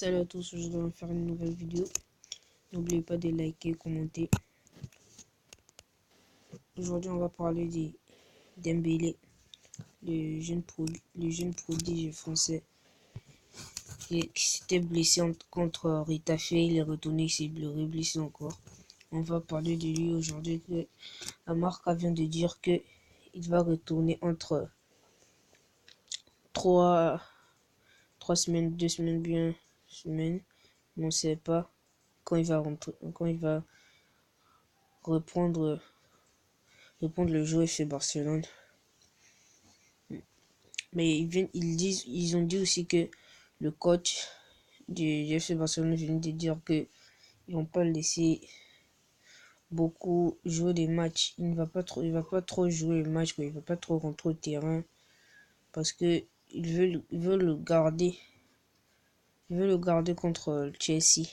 Salut à tous, je vais faire une nouvelle vidéo. N'oubliez pas de liker, commenter. Aujourd'hui, on va parler de Dembélé, le jeune prodige français qui s'était blessé contre Retafe. Il est retourné, il s'est blessé encore. On va parler de lui aujourd'hui. La marque vient de dire que il va retourner entre 3 semaines, 2 semaines, bien semaines. On ne sait pas quand il va rentrer, quand il va reprendre le jeu chez Barcelone. Mais ils ont dit aussi que le coach du FC Barcelone vient de dire que ils vont pas laisser beaucoup jouer des matchs. Il va pas trop jouer les matchs, il va pas trop rentrer au terrain parce que il veut le garder. Il veut le garder contre Chelsea.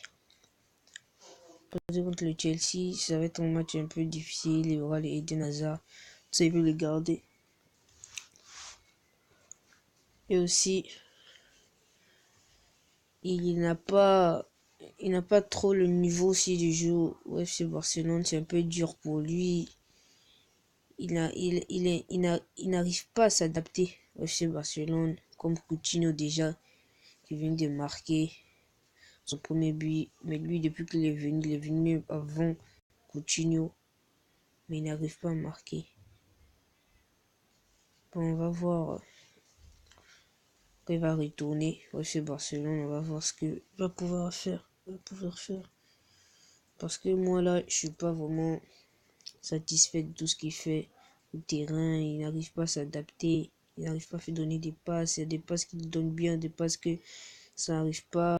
Contre le Chelsea, ça va être un match un peu difficile. Il y aura les Eden Hazard. Ça, il veut le garder. Et aussi, il n'a pas trop le niveau aussi du jeu au FC Barcelone. C'est un peu dur pour lui. Il n'arrive pas à s'adapter au FC Barcelone comme Coutinho déjà qui vient de marquer son premier but. Mais lui, depuis qu'il est venu, il est venu même avant Coutinho. Mais il n'arrive pas à marquer. Bon, on va voir quand il va retourner au FC Barcelone. On va voir ce qu'il va pouvoir faire. Parce que moi là, je suis pas vraiment satisfait de tout ce qu'il fait au terrain. Il n'arrive pas à s'adapter. Il n'arrive pas à faire donner des passes. Il y a des passes qu'il donne bien, des passes que ça n'arrive pas.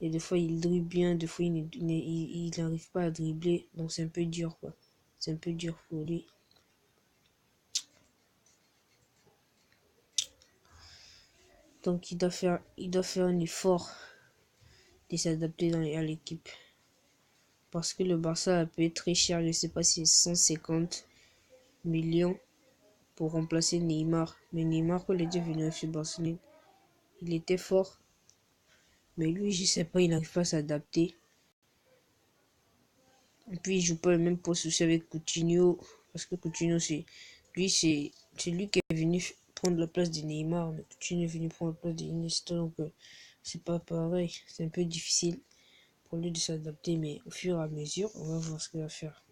Et des fois il dribble bien, des fois il n'arrive pas à dribbler. Donc c'est un peu dur quoi. C'est un peu dur pour lui. Donc il doit faire un effort de s'adapter à l'équipe. Parce que le Barça peut être très cher, je sais pas si c'est 150 millions pour remplacer Neymar. Mais Neymar, quand il était venu chez Barcelone, il était fort. Mais lui, je sais pas, il n'arrive pas à s'adapter. Et puis, il joue pas le même poste aussi avec Coutinho. Parce que Coutinho, c'est lui qui est venu prendre la place de Neymar. Mais Coutinho est venu prendre la place de Iniesta. Donc, c'est pas pareil. C'est un peu difficile pour lui de s'adapter. Mais au fur et à mesure, on va voir ce qu'il va faire.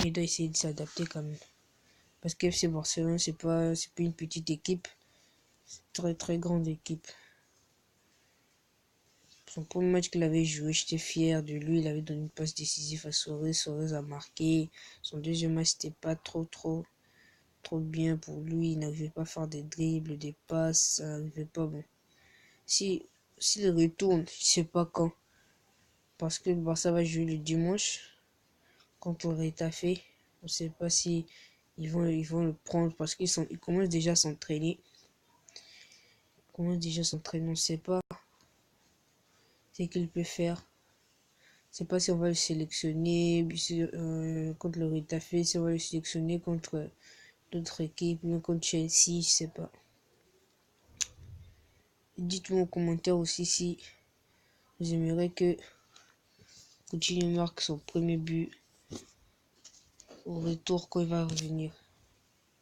Il doit essayer de s'adapter quand même. Parce que FC Barcelone, c'est pas une petite équipe. C'est une très très grande équipe. Son premier match qu'il avait joué, j'étais fier de lui. Il avait donné une passe décisive à Suarez. Suarez a marqué. Son deuxième match, c'était pas trop bien pour lui. Il n'arrivait pas à faire des dribbles, des passes. Ça n'arrivait pas bon. S'il retourne, je sais pas quand. Parce que le Barça va jouer le dimanche contre le Retafe. On ne sait pas si ils vont le prendre parce qu'ils commencent déjà à s'entraîner. On ne sait pas ce qu'il peut faire. Je sais pas si on va le sélectionner contre le Retafe, si on va le sélectionner contre d'autres équipes, même contre Chelsea, je sais pas. Dites-moi en commentaire aussi si vous aimeriez que Coutinho marque son premier but au retour quand il va revenir.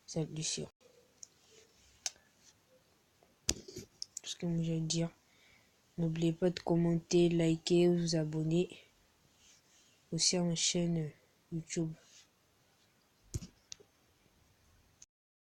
C'est sûr. Tout ce que j'ai à dire. N'oubliez pas de commenter, liker, vous abonner aussi à ma chaîne YouTube.